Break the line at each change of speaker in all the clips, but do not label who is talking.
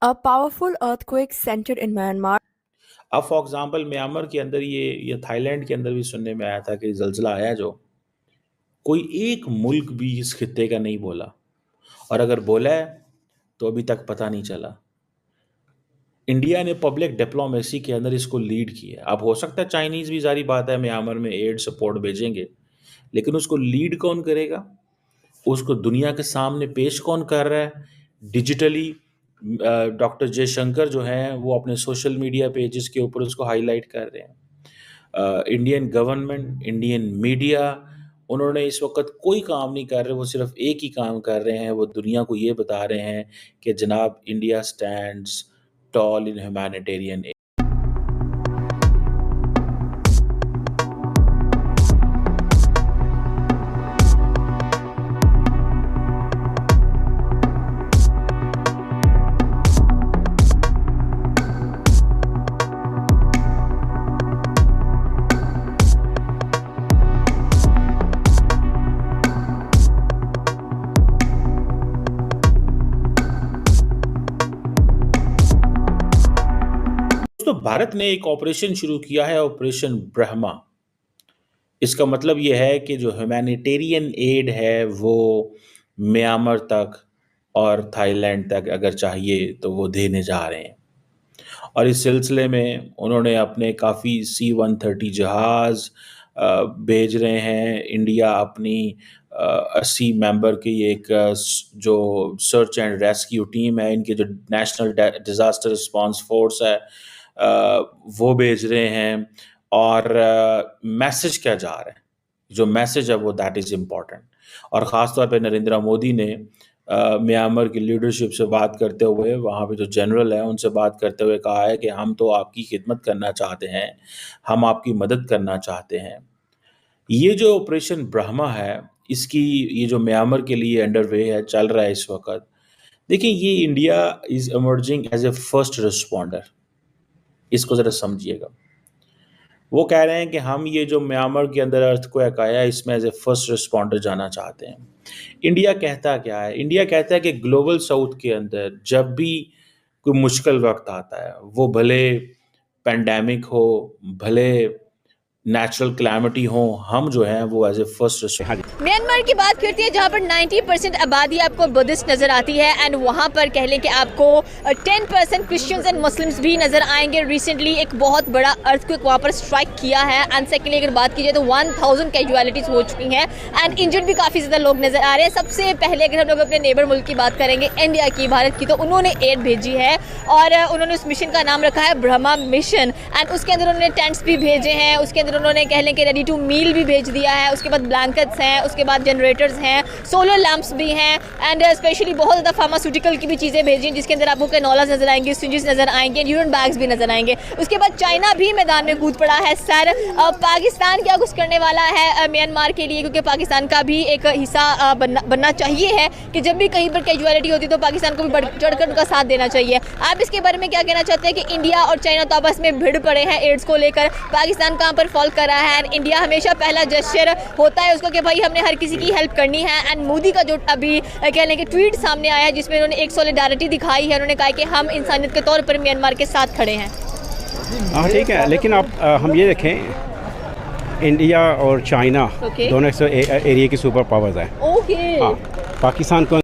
A powerful earthquake centered in Myanmar.
अब for example Myanmar के अंदर ये थाईलैंड के अंदर भी सुनने में आया था कि ज़लज़ला आया जो कोई एक मुल्क भी इस खित्ते का नहीं बोला, और अगर बोला है तो अभी तक पता नहीं चला। इंडिया ने पब्लिक डिप्लोमेसी के अंदर इसको लीड किया। अब हो सकता है चाइनीज़ भी, ज़ाहिर बात है, म्यांमार में एड सपोर्ट भेजेंगे, लेकिन उसको लीड कौन करेगा? उसको दुनिया के सामने पेश कौन कर रहा है डिजिटली? डॉक्टर जयशंकर जो हैं वो अपने सोशल मीडिया पेजेस के ऊपर उसको हाईलाइट कर रहे हैं। इंडियन गवर्नमेंट, इंडियन मीडिया, उन्होंने इस वक्त कोई काम नहीं कर रहे, वो सिर्फ एक ही काम कर रहे हैं, वो दुनिया को ये बता रहे हैं कि जनाब इंडिया स्टैंड्स टॉल इन ह्यूमैनिटेरियन। तो भारत ने एक ऑपरेशन शुरू किया है, ऑपरेशन ब्रह्मा। इसका मतलब ये है कि जो ह्यूमैनिटेरियन एड है वो म्यांमार तक और थाईलैंड तक अगर चाहिए तो वो देने जा रहे हैं। और इस सिलसिले में उन्होंने अपने काफ़ी C-130 जहाज़ भेज रहे हैं। इंडिया अपनी 80 मेंबर की एक जो सर्च एंड रेस्क्यू टीम है, इनके जो नेशनल डिज़ास्टर रिस्पांस फोर्स है, वो भेज रहे हैं। और मैसेज क्या जा रहा है, जो मैसेज है वो दैट इज़ इम्पॉर्टेंट। और ख़ास तौर पे नरेंद्र मोदी ने म्यांमार की लीडरशिप से बात करते हुए, वहाँ पे जो जनरल है उनसे बात करते हुए कहा है कि हम तो आपकी खिदमत करना चाहते हैं, हम आपकी मदद करना चाहते हैं। ये जो ऑपरेशन ब्रह्मा है, इसकी ये जो म्यांमार के लिए अंडरवे है, चल रहा है इस वक्त। देखिए, ये India is emerging as a first responder, इसको ज़रा समझिएगा। वो कह रहे हैं कि हम ये जो म्यांमार के अंदर अर्थक्वेक आया, इसमें एज ए फर्स्ट रिस्पॉन्डर जाना चाहते हैं। इंडिया कहता क्या है? इंडिया कहता है कि ग्लोबल साउथ के अंदर जब भी कोई मुश्किल वक्त आता है, वो भले पेंडेमिक हो, भले नेचुरल क्लैमिटी हो, हम जो हैं वो एज ए फर्स्ट।
म्यांमार की बात करती है जहाँ पर 90% आबादी आपको बुद्धिस्ट नजर आती है, एंड वहाँ पर कह लें कि आपको 10% क्रिश्चियंस एंड मुस्लिम्स भी नजर आएंगे। रिसेंटली एक बहुत बड़ा अर्थक्वेक वहाँ पर स्ट्राइक किया है, एंड सेकेंडली अगर बात की जाए तो 1000 कैजुअलिटीज हो चुकी हैं, एंड इंजर्ड भी काफ़ी ज़्यादा लोग नजर आ रहे हैं। सबसे पहले अगर हम लोग अपने नेबर मुल्क की बात करेंगे, इंडिया की, भारत की, तो उन्होंने एड भेजी है और उन्होंने उस मिशन का नाम रखा है ब्रह्मा मिशन, एंड उसके अंदर उन्होंने टेंट्स भी भेजे हैं, उसके अंदर उन्होंने कह लें कि रेडी टू मील भी भेज दिया है, उसके बाद ब्लैंकेट्स हैं, उसके बाद जनरेटर्स हैं, सोलर लैंप्स भी हैं, एंड स्पेशली बहुत ज़्यादा फार्मास्यूटिकल की भी चीज़ें भेजी, जिसके अंदर आपको कैनोलास नजर आएंगे, सिंजेस नजर आएंगे, यूरिन बैग्स भी नजर आएंगे। उसके बाद चाइना भी मैदान में कूद पड़ा है। सर, पाकिस्तान क्या कुछ करने वाला है म्यांमार के लिए, क्योंकि पाकिस्तान का भी एक हिस्सा बनना चाहिए है कि जब भी कहीं पर कैजुअलिटी होती है तो पाकिस्तान को भी बढ़ चढ़कर उनका साथ देना चाहिए। आप इसके बारे में क्या कहना चाहते हैं कि इंडिया और चाइना तो आपस में भिड़ पड़े हैं एड्स को लेकर, पाकिस्तान कहाँ पर फॉल कर रहा है, एंड इंडिया हमेशा पहला जेस्चर होता है उसको कि भाई हमने हर किसी की हेल्प करनी है। एंड मोदी का जो अभी कह लें कि ट्वीट सामने आया है, जिसमें उन्होंने एक सॉलिडारिटी दिखाई है, उन्होंने कहा कि हम इंसानियत के तौर पर म्यांमार के साथ खड़े हैं।
हाँ, ठीक है, लेकिन आप हम ये देखें, इंडिया और चाइना दोनों एरिया की सुपर पावर्स हैं। हाँ, पाकिस्तान को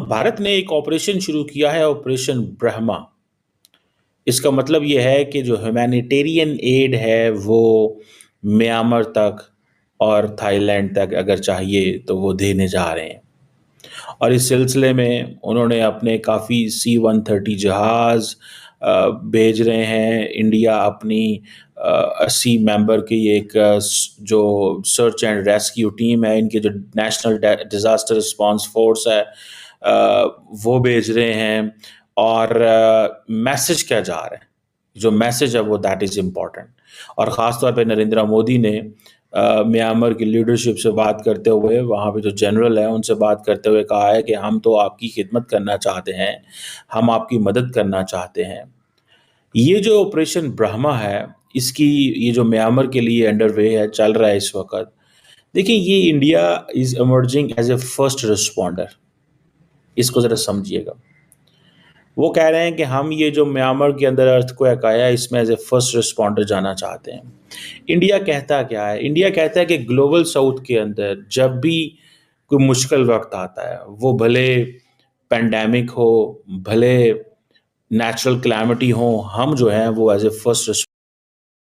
भारत ने एक ऑपरेशन शुरू किया है, ऑपरेशन ब्रह्मा। इसका मतलब ये है कि जो ह्यूमैनिटेरियन एड है वो म्यांमार तक और थाईलैंड तक अगर चाहिए तो वो देने जा रहे हैं। और इस सिलसिले में उन्होंने अपने काफ़ी C-130 जहाज़ भेज रहे हैं। इंडिया अपनी 80 मेंबर की एक जो सर्च एंड रेस्क्यू टीम है, इनके जो नेशनल डिज़ास्टर रिस्पांस फोर्स है वो भेज रहे हैं। और मैसेज क्या जा रहा है, जो मैसेज है वो दैट इज़ इम्पॉर्टेंट। और ख़ास तौर पे नरेंद्र मोदी ने म्यांमार की लीडरशिप से बात करते हुए, वहाँ पे जो जनरल है उनसे बात करते हुए कहा है कि हम तो आपकी खिदमत करना चाहते हैं, हम आपकी मदद करना चाहते हैं। ये जो ऑपरेशन ब्रह्मा है, इसकी ये जो म्यांमार के लिए अंडरवे है, चल रहा है इस वक्त। देखिए, ये India is emerging as a first responder, इसको ज़रा समझिएगा। वो कह रहे हैं कि हम ये जो म्यांमार के अंदर अर्थक्वेक आया इसमें एज ए फर्स्ट रिस्पॉन्डर जाना चाहते हैं। इंडिया कहता क्या है? इंडिया कहता है कि ग्लोबल साउथ के अंदर जब भी कोई मुश्किल वक्त आता है, वो भले पेंडेमिक हो, भले नेचुरल कैलामिटी हो, हम जो हैं वो एज ए फर्स्ट